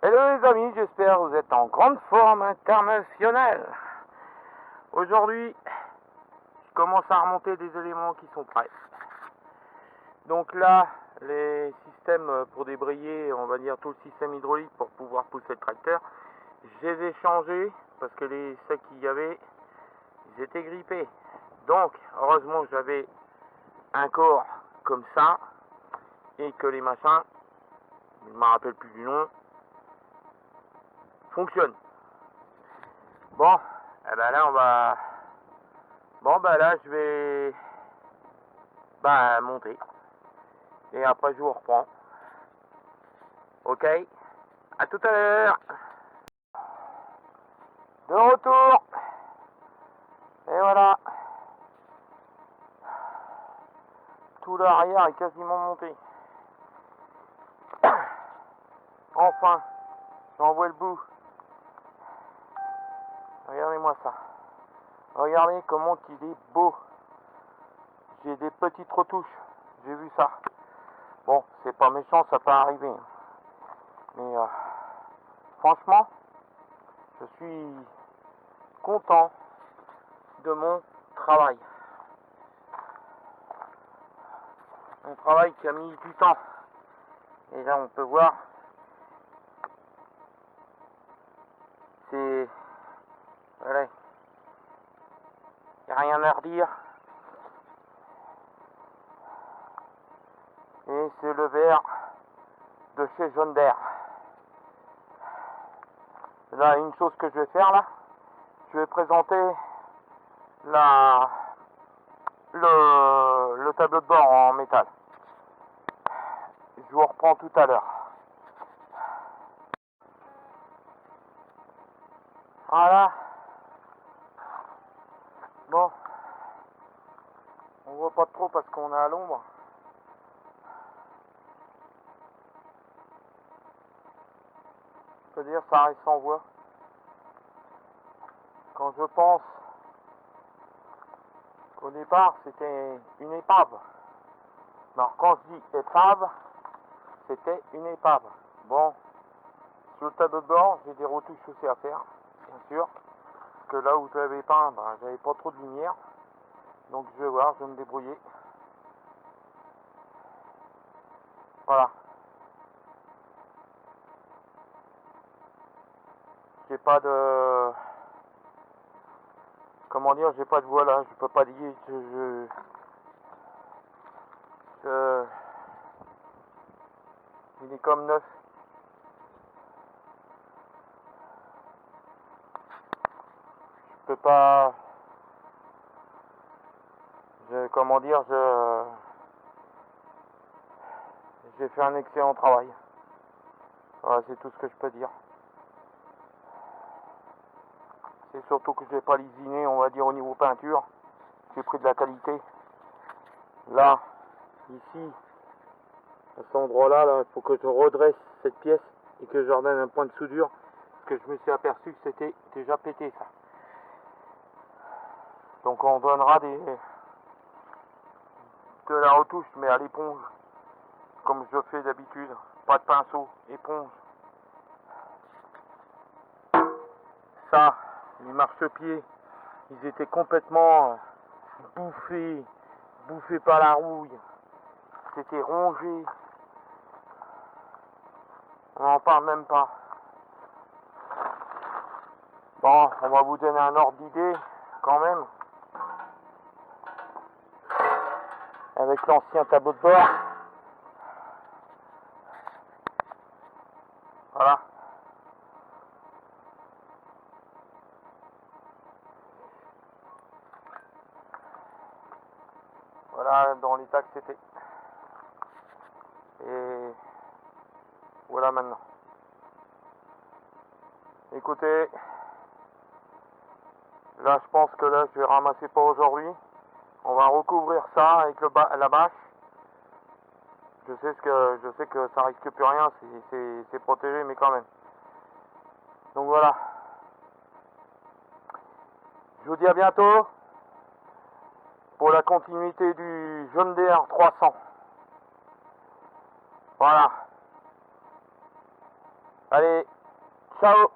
Hello les amis, j'espère que vous êtes en grande forme internationale. Aujourd'hui, je commence à remonter des éléments qui sont prêts. Donc là, les systèmes pour débrayer, on va dire tout le système hydraulique pour pouvoir pousser le tracteur, je les ai changés parce que ceux qu'il y avait, ils étaient grippés. Donc, heureusement que j'avais un corps comme ça et que les machins, je ne me rappelle plus du nom, fonctionne. Bon, eh ben là on va. Bon ben là je vais monter. Et après je vous reprends. Ok? À tout à l'heure. De retour. Et voilà. Tout l'arrière est quasiment monté. Enfin, j'en vois le bout. Regardez-moi ça. Regardez comment il est beau. J'ai des petites retouches. J'ai vu ça. Bon, c'est pas méchant, ça peut arriver. Mais franchement, je suis content de mon travail. Un travail qui a mis du temps. Et là, on peut voir. C'est... Voilà. Il n'y a rien à redire. Et c'est le verre de chez John Deere. Là, une chose que je vais faire là, je vais présenter le tableau de bord en métal. Je vous reprends tout à l'heure. Voilà. Bon. On voit pas trop parce qu'on est à l'ombre. Je peux dire ça reste sans voix. Quand je pense qu'au départ c'était une épave. Alors quand je dis épave, c'était une épave. Bon, sur le tableau de bord, j'ai des retouches aussi à faire, bien sûr. Parce que là où j'avais peint, j'avais pas trop de lumière. Donc je vais voir, je vais me débrouiller. Voilà. J'ai pas de... Comment dire, j'ai pas de voix là, je peux pas dire, il est comme neuf. Je peux pas... comment dire, j'ai fait un excellent travail. Voilà, c'est tout ce que je peux dire. C'est surtout que je n'ai pas lésiné, on va dire, au niveau peinture. J'ai pris de la qualité. Là, ici, à cet endroit-là, il faut que je redresse cette pièce et que je redonne un point de soudure. Parce que je me suis aperçu que c'était déjà pété, ça. Donc on donnera de la retouche, mais à l'éponge. Comme je fais d'habitude. Pas de pinceau, éponge. Ça, les marchepieds, ils étaient complètement bouffés par la rouille. C'était rongé. On n'en parle même pas. Bon, on va vous donner un ordre d'idée, quand même. Avec l'ancien tableau de bord. Voilà. Voilà dans l'état que c'était. Et voilà maintenant. Écoutez, là je pense que là je vais ramasser pas aujourd'hui. On va recouvrir ça avec la bâche. Je sais que ça risque plus rien, c'est protégé, mais quand même. Donc voilà. Je vous dis à bientôt pour la continuité du John Deere 300. Voilà. Allez. Ciao.